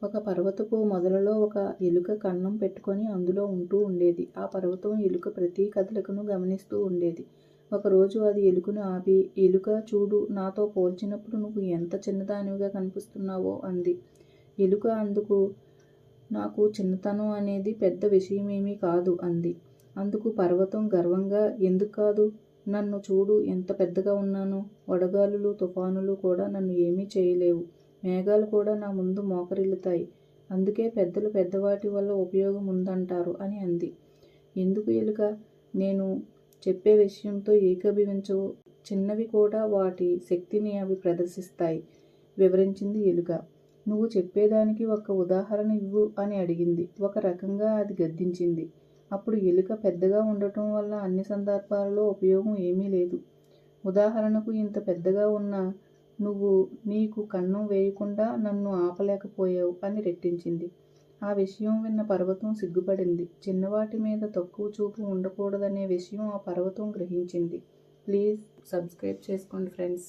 ఒక పర్వతపు మొదలలో ఒక ఎలుక కన్నం పెట్టుకొని అందులో ఉంటూ ఉండేది. ఆ పర్వతం ఎలుక ప్రతి కదలికను గమనిస్తూ ఉండేది. ఒకరోజు అది ఎలుకను ఆపి, ఎలుక చూడు, నాతో పోల్చినప్పుడు నువ్వు ఎంత చిన్నదానివిగా కనిపిస్తున్నావో అంది. ఎలుక అందుకు, నాకు చిన్నతనం అనేది పెద్ద విషయమేమీ కాదు అంది. అందుకు పర్వతం గర్వంగా, ఎందుకు కాదు? నన్ను చూడు, ఎంత పెద్దగా ఉన్నానో. వడగాలులు, తుఫానులు కూడా నన్ను ఏమీ చేయలేవు. మేఘాలు కూడా నా ముందు మోకరిల్లుతాయి. అందుకే పెద్దలు పెద్దవాటి వల్ల ఉపయోగం ఉందంటారు అని అంది. ఎందుకు ఎలుక? నేను చెప్పే విషయంతో ఏకీభవించవు. చిన్నవి కూడా వాటి శక్తిని అవి ప్రదర్శిస్తాయి, వివరించింది ఎలుక. నువ్వు చెప్పేదానికి ఒక ఉదాహరణ ఇవ్వు అని అడిగింది. ఒక రకంగా అది గద్దించింది. అప్పుడు ఎలుక, పెద్దగా ఉండటం వల్ల అన్ని సందర్భాలలో ఉపయోగం ఏమీ లేదు. ఉదాహరణకు, ఇంత పెద్దగా ఉన్న నువ్వు నీకు కన్నం వేయకుండా నన్ను ఆపలేకపోయావు అని రెట్టించింది. ఆ విషయం విన్న పర్వతం సిగ్గుపడింది. చిన్నవాటి మీద తక్కువ చూపు ఉండకూడదనే విషయం ఆ పర్వతం గ్రహించింది. ప్లీజ్ సబ్స్క్రైబ్ చేసుకోండి ఫ్రెండ్స్.